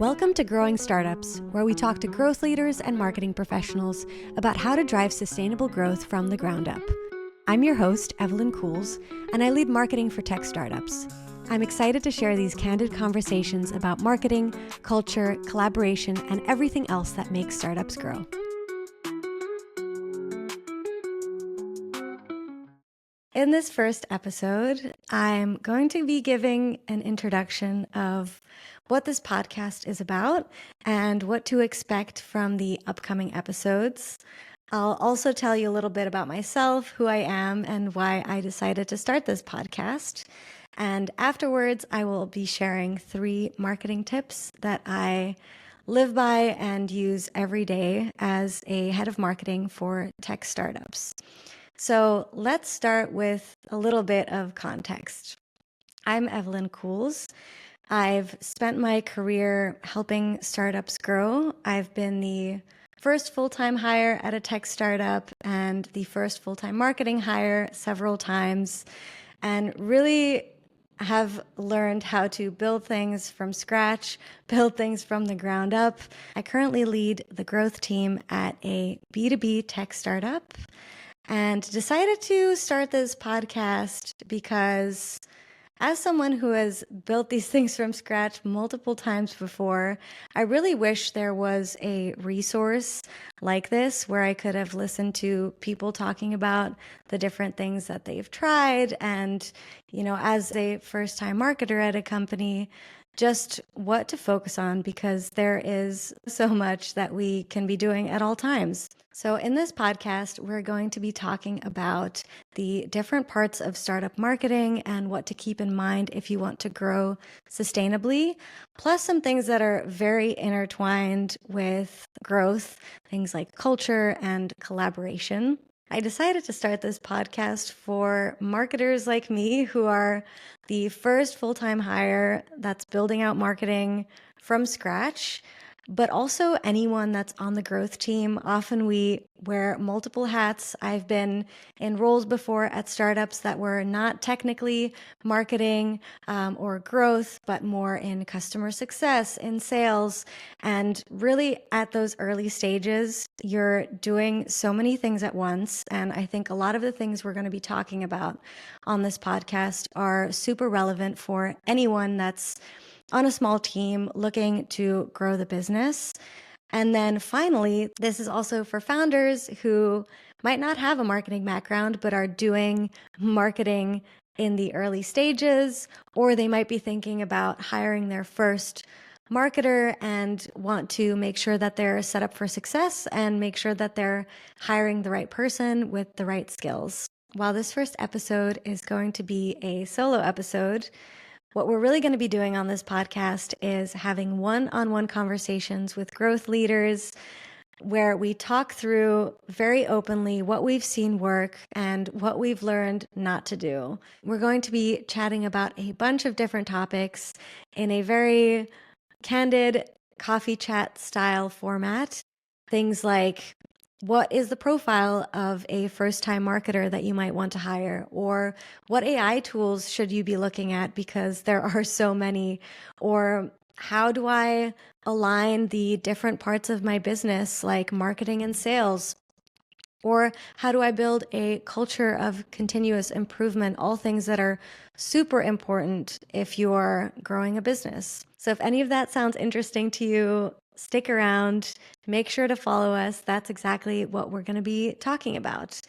Welcome to Growing Startups, where we talk to growth leaders and marketing professionals about how to drive sustainable growth from the ground up. I'm your host, Evelyn Cools, and I lead marketing for tech startups. I'm excited to share these candid conversations about marketing, culture, collaboration, and everything else that makes startups grow. In this first episode, I'm going to be giving an introduction of what this podcast is about and what to expect from the upcoming episodes. I'll also tell you a little bit about myself, who I am, and why I decided to start this podcast. And afterwards, I will be sharing 3 marketing tips that I live by and use every day as a head of marketing for tech startups. So let's start with a little bit of context. I'm Evelyn Cools. I've spent my career helping startups grow. I've been the first full-time hire at a tech startup and the first full-time marketing hire several times, and really have learned how to build things from scratch, build things from the ground up. I currently lead the growth team at a B2B tech startup, and decided to start this podcast because as someone who has built these things from scratch multiple times before, I really wish there was a resource like this where I could have listened to people talking about the different things that they've tried and, as a first-time marketer at a company, just what to focus on, because there is so much that we can be doing at all times. So in this podcast, we're going to be talking about the different parts of startup marketing and what to keep in mind if you want to grow sustainably, plus some things that are very intertwined with growth, things like culture and collaboration. I decided to start this podcast for marketers like me who are the first full-time hire that's building out marketing from scratch, but also anyone that's on the growth team. Often we wear multiple hats. I've been in roles before at startups that were not technically marketing or growth, but more in customer success, in sales. And really at those early stages, you're doing so many things at once. And I think a lot of the things we're going to be talking about on this podcast are super relevant for anyone that's on a small team looking to grow the business. And then finally, this is also for founders who might not have a marketing background, but are doing marketing in the early stages, or they might be thinking about hiring their first marketer and want to make sure that they're set up for success and make sure that they're hiring the right person with the right skills. While this first episode is going to be a solo episode, what we're really going to be doing on this podcast is having one-on-one conversations with growth leaders where we talk through very openly what we've seen work and what we've learned not to do. We're going to be chatting about a bunch of different topics in a very candid coffee chat style format. Things like, what is the profile of a first-time marketer that you might want to hire? Or what AI tools should you be looking at because there are so many? Or how do I align the different parts of my business like marketing and sales? Or how do I build a culture of continuous improvement? All things that are super important if you're growing a business. So if any of that sounds interesting to you, stick around, make sure to follow us. That's exactly what we're going to be talking about.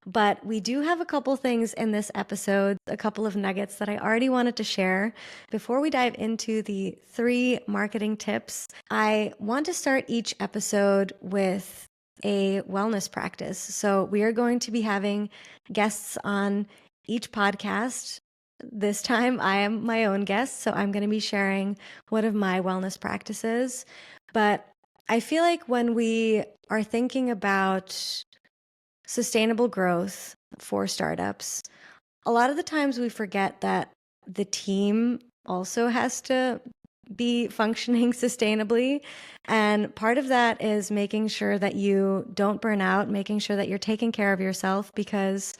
But we do have a couple things in this episode, a couple of nuggets that I already wanted to share. Before we dive into the 3 marketing tips, I want to start each episode with a wellness practice. So we are going to be having guests on each podcast. This time I am my own guest, so I'm going to be sharing one of my wellness practices. But I feel like when we are thinking about sustainable growth for startups, a lot of the times we forget that the team also has to be functioning sustainably. And part of that is making sure that you don't burn out, making sure that you're taking care of yourself, because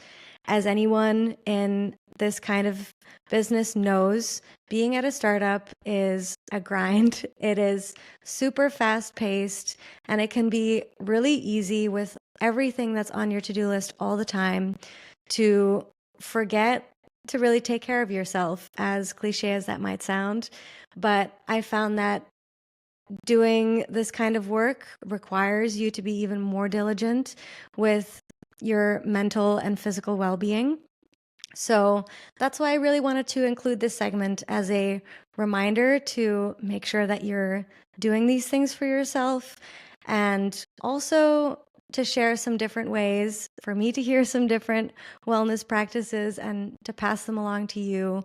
as anyone in this kind of business knows being at a startup is a grind. It is super fast paced, and it can be really easy with everything that's on your to-do list all the time to forget to really take care of yourself, as cliche as that might sound. But I found that doing this kind of work requires you to be even more diligent with your mental and physical well-being. So that's why I really wanted to include this segment as a reminder to make sure that you're doing these things for yourself, and also to share some different ways for me to hear some different wellness practices and to pass them along to you,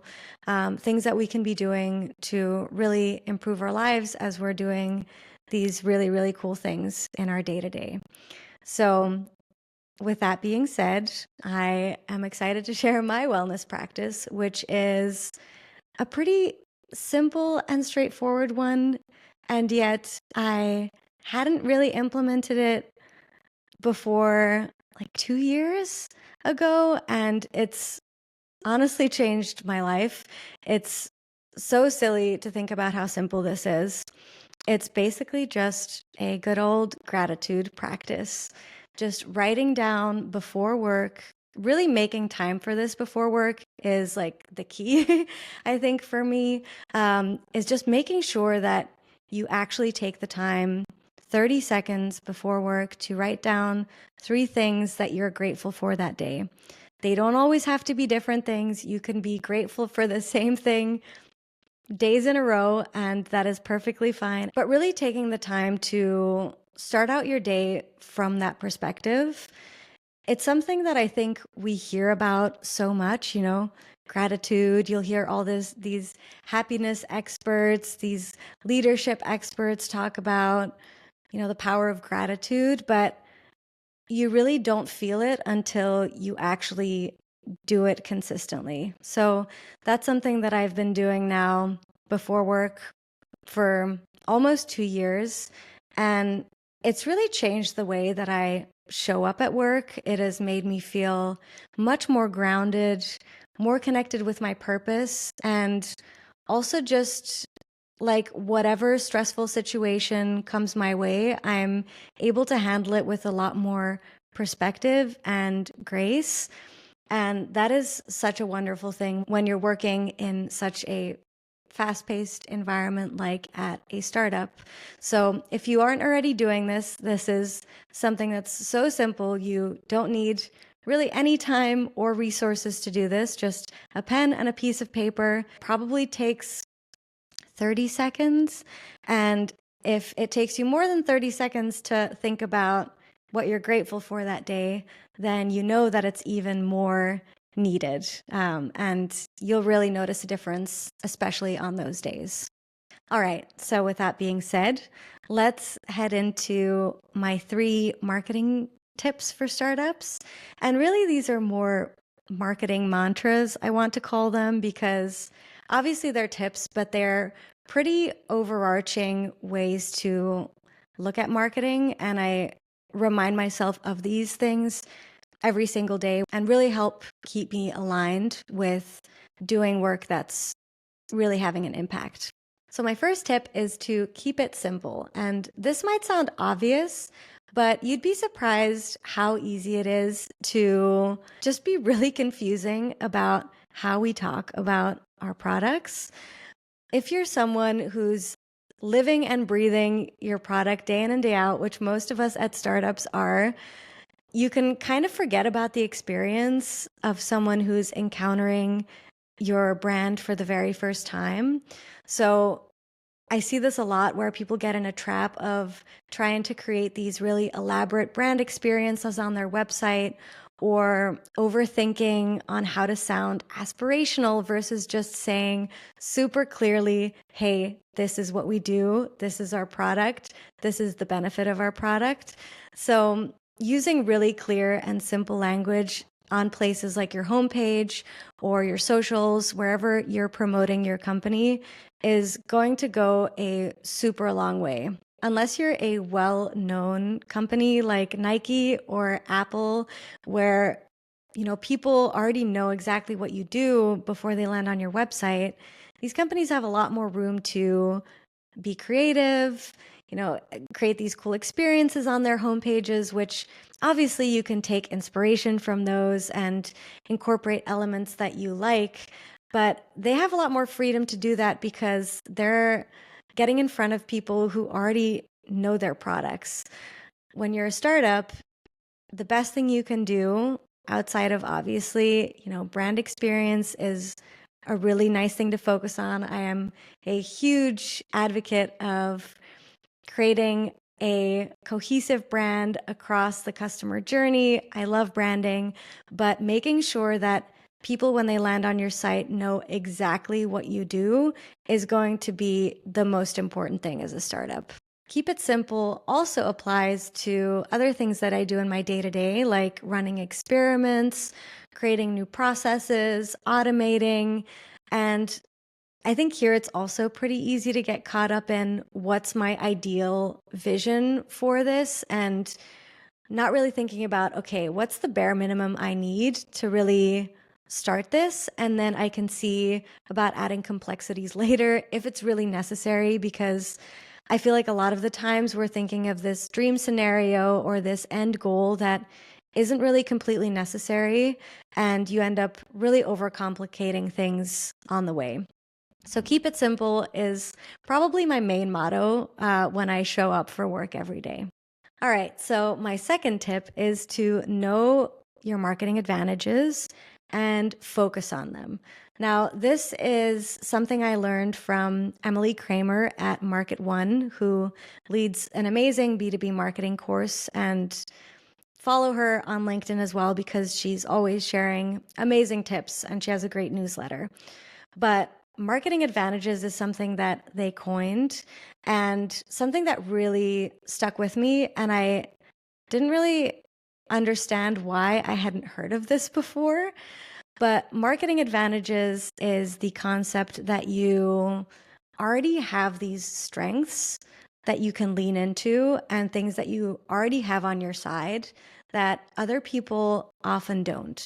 things that we can be doing to really improve our lives as we're doing these really, really cool things in our day to day. So with that being said, I am excited to share my wellness practice, which is a pretty simple and straightforward one. And yet I hadn't really implemented it before like 2 years ago. And it's honestly changed my life. It's so silly to think about how simple this is. It's basically just a good old gratitude practice. Just writing down before work, really making time for this before work is like the key, I think, for me, is just making sure that you actually take the time 30 seconds before work to write down 3 things that you're grateful for that day. They don't always have to be different things. You can be grateful for the same thing days in a row, and that is perfectly fine. But really taking the time to start out your day from that perspective, it's something that I think we hear about so much, gratitude. You'll hear all these happiness experts, these leadership experts talk about, the power of gratitude, but you really don't feel it until you actually do it consistently. So that's something that I've been doing now before work for almost 2 years. And it's really changed the way that I show up at work. It has made me feel much more grounded, more connected with my purpose, and also just like whatever stressful situation comes my way, I'm able to handle it with a lot more perspective and grace. And that is such a wonderful thing when you're working in such a fast-paced environment like at a startup. So if you aren't already doing this, this is something that's so simple. You don't need really any time or resources to do this. Just a pen and a piece of paper. Probably takes 30 seconds. And if it takes you more than 30 seconds to think about what you're grateful for that day, then you know that it's even more needed. And you'll really notice a difference, especially on those days. All right. So with that being said, let's head into my 3 marketing tips for startups. And really, these are more marketing mantras, I want to call them, because obviously they're tips, but they're pretty overarching ways to look at marketing. And I remind myself of these things every single day and really help keep me aligned with doing work that's really having an impact. So my first tip is to keep it simple. And this might sound obvious, but you'd be surprised how easy it is to just be really confusing about how we talk about our products. If you're someone who's living and breathing your product day in and day out, which most of us at startups are, you can kind of forget about the experience of someone who's encountering your brand for the very first time. So I see this a lot where people get in a trap of trying to create these really elaborate brand experiences on their website, or overthinking on how to sound aspirational versus just saying super clearly, hey, this is what we do, this is our product, this is the benefit of our product. So using really clear and simple language on places like your homepage or your socials, wherever you're promoting your company, is going to go a super long way. Unless you're a well-known company like Nike or Apple, where people already know exactly what you do before they land on your website, these companies have a lot more room to be creative, create these cool experiences on their homepages, which obviously you can take inspiration from those and incorporate elements that you like. But they have a lot more freedom to do that because they're getting in front of people who already know their products. When you're a startup, the best thing you can do outside of obviously, brand experience is a really nice thing to focus on. I am a huge advocate of creating a cohesive brand across the customer journey. I love branding, but making sure that people, when they land on your site, know exactly what you do is going to be the most important thing as a startup. Keep it simple also applies to other things that I do in my day-to-day, like running experiments, creating new processes, automating. And I think here it's also pretty easy to get caught up in what's my ideal vision for this and not really thinking about, okay, what's the bare minimum I need to really start this? And then I can see about adding complexities later if it's really necessary, because I feel like a lot of the times we're thinking of this dream scenario or this end goal that isn't really completely necessary, and you end up really overcomplicating things on the way. So keep it simple is probably my main motto when I show up for work every day. All right, so my second tip is to know your marketing advantages and focus on them. Now, this is something I learned from Emily Kramer at Market One, who leads an amazing B2B marketing course, and follow her on LinkedIn as well because she's always sharing amazing tips and she has a great newsletter. But marketing advantages is something that they coined and something that really stuck with me. And I didn't really understand why I hadn't heard of this before. But marketing advantages is the concept that you already have these strengths that you can lean into and things that you already have on your side that other people often don't.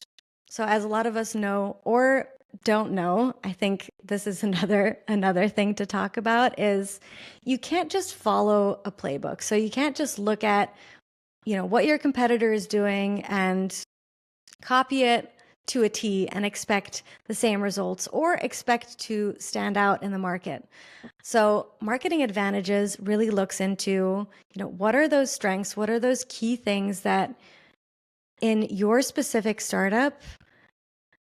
So as a lot of us know or don't know, I think this is another thing to talk about is you can't just follow a playbook. So you can't just look at, what your competitor is doing and copy it to a T and expect the same results or expect to stand out in the market. So marketing advantages really looks into, what are those strengths? What are those key things that in your specific startup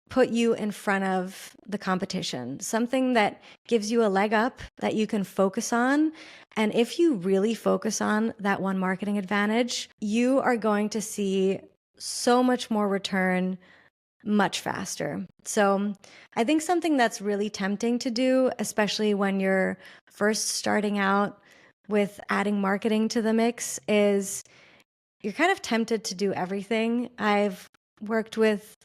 put you in front of the competition, something that gives you a leg up that you can focus on. And if you really focus on that one marketing advantage, you are going to see so much more return much faster. So I think something that's really tempting to do, especially when you're first starting out with adding marketing to the mix, is you're kind of tempted to do everything. I've worked with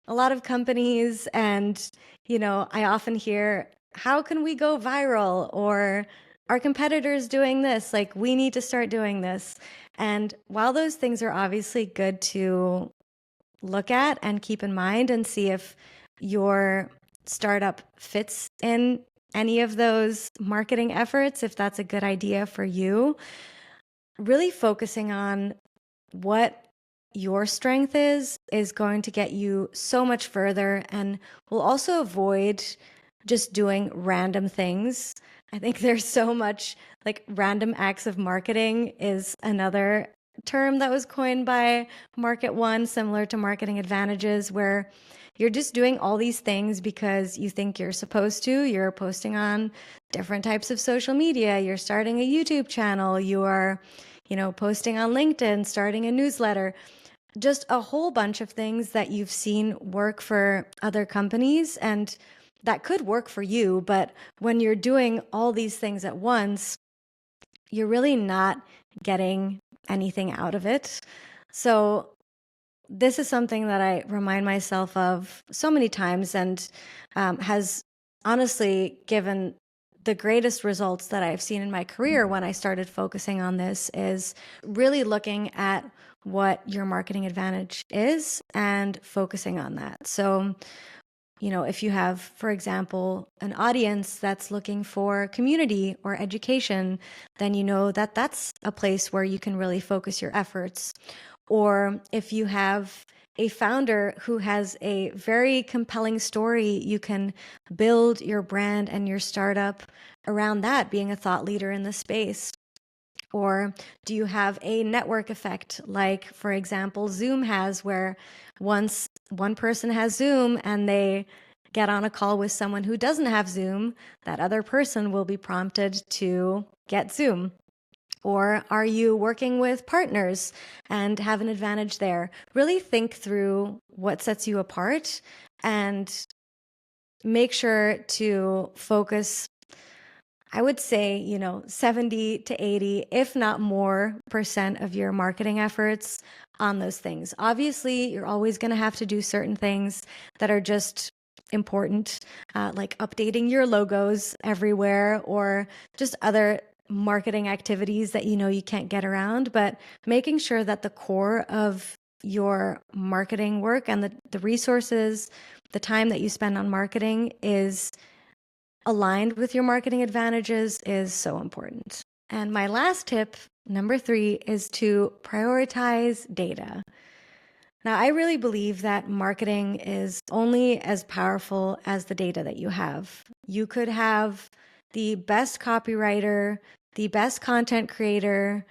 a lot of companies and, I often hear, how can we go viral? Or our competitors doing this, like we need to start doing this. And while those things are obviously good to look at and keep in mind and see if your startup fits in any of those marketing efforts, if that's a good idea for you, really focusing on what your strength is going to get you so much further and will also avoid just doing random things. I think there's so much like random acts of marketing is another term that was coined by Market One, similar to marketing advantages, where you're just doing all these things because you think you're supposed to. You're posting on different types of social media. You're starting a YouTube channel. You are, posting on LinkedIn, starting a newsletter, just a whole bunch of things that you've seen work for other companies and that could work for you. But when you're doing all these things at once, you're really not getting anything out of it. So this is something that I remind myself of so many times and has honestly given the greatest results that I've seen in my career when I started focusing on this is really looking at what your marketing advantage is and focusing on that. So, if you have, for example, an audience that's looking for community or education, then you know that that's a place where you can really focus your efforts. Or if you have a founder who has a very compelling story, you can build your brand and your startup around that, being a thought leader in the space. Or do you have a network effect, like, for example, Zoom has, where once one person has Zoom and they get on a call with someone who doesn't have Zoom, that other person will be prompted to get Zoom. Or are you working with partners and have an advantage there? Really think through what sets you apart and make sure to focus, I would say, 70 to 80, if not more, % of your marketing efforts on those things. Obviously, you're always going to have to do certain things that are just important, like updating your logos everywhere or just other marketing activities that you can't get around. But making sure that the core of your marketing work and the resources, the time that you spend on marketing is aligned with your marketing advantages is so important. And my last tip, number 3, is to prioritize data. Now, I really believe that marketing is only as powerful as the data that you have. You could have the best copywriter, the best content creator,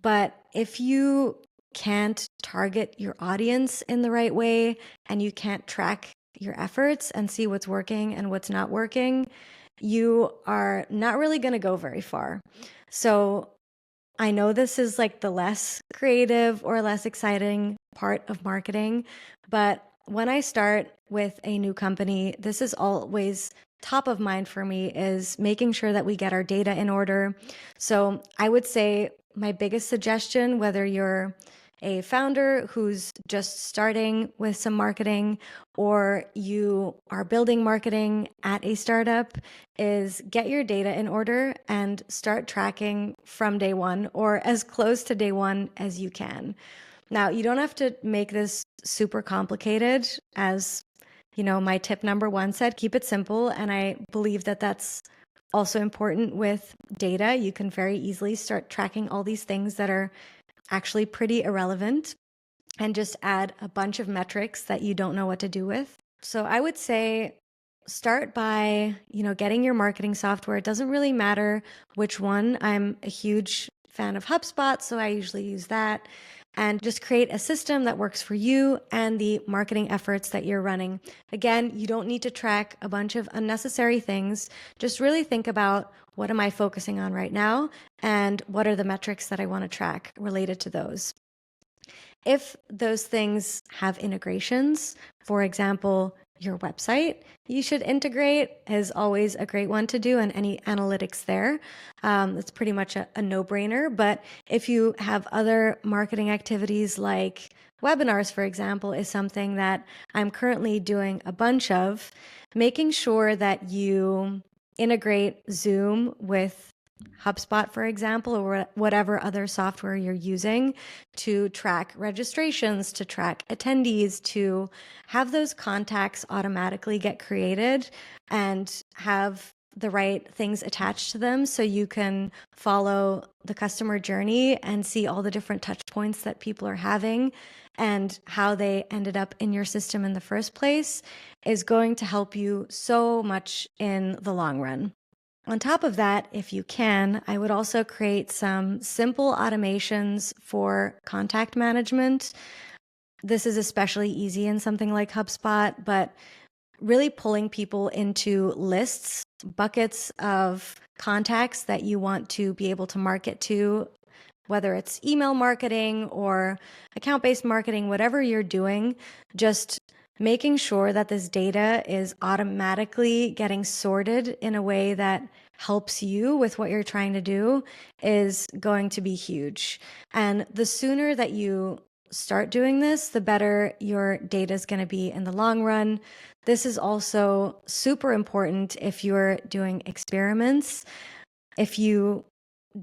but if you can't target your audience in the right way and you can't track your efforts and see what's working and what's not working, you are not really going to go very far. So I know this is like the less creative or less exciting part of marketing, but when I start with a new company, this is always top of mind for me, is making sure that we get our data in order. So I would say my biggest suggestion, whether you're a founder who's just starting with some marketing or you are building marketing at a startup, is get your data in order and start tracking from day one or as close to day one as you can. Now, you don't have to make this super complicated. As my tip number 1 said, keep it simple. And I believe that that's also important with data. You can very easily start tracking all these things that are actually pretty irrelevant and just add a bunch of metrics that you don't know what to do with. So I would say start by, getting your marketing software. It doesn't really matter which one. I'm a huge fan of HubSpot, so I usually use that. And just create a system that works for you and the marketing efforts that you're running. Again, you don't need to track a bunch of unnecessary things. Just really think about, what am I focusing on right now? And what are the metrics that I want to track related to those? If those things have integrations, for example, your website, you should integrate, is always a great one to do, and any analytics there. It's pretty much a no-brainer. But if you have other marketing activities like webinars, for example, is something that I'm currently doing a bunch of, making sure that you integrate Zoom with HubSpot, for example, or whatever other software you're using to track registrations, to track attendees, to have those contacts automatically get created and have the right things attached to them so you can follow the customer journey and see all the different touch points that people are having and how they ended up in your system in the first place, is going to help you so much in the long run. On top of that, if you can, I would also create some simple automations for contact management. This is especially easy in something like HubSpot, but really pulling people into lists, buckets of contacts that you want to be able to market to, whether it's email marketing or account-based marketing, whatever you're doing, just making sure that this data is automatically getting sorted in a way that helps you with what you're trying to do is going to be huge. And the sooner that you start doing this, the better your data is going to be in the long run. This is also super important if you're doing experiments. If you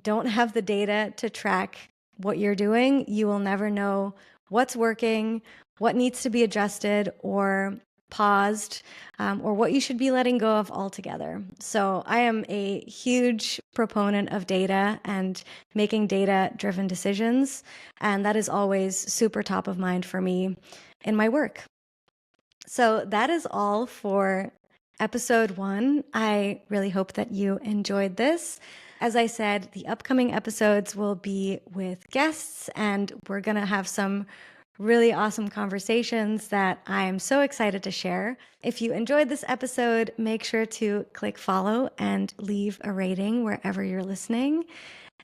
don't have the data to track what you're doing, you will never know what's working, what needs to be adjusted or paused, or what you should be letting go of altogether. So I am a huge proponent of data and making data-driven decisions, and that is always super top of mind for me in my work. So that is all for episode 1. I really hope that you enjoyed this. As I said, the upcoming episodes will be with guests, and we're going to have some really awesome conversations that I'm so excited to share. If you enjoyed this episode, make sure to click follow and leave a rating wherever you're listening.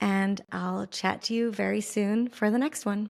And I'll chat to you very soon for the next one.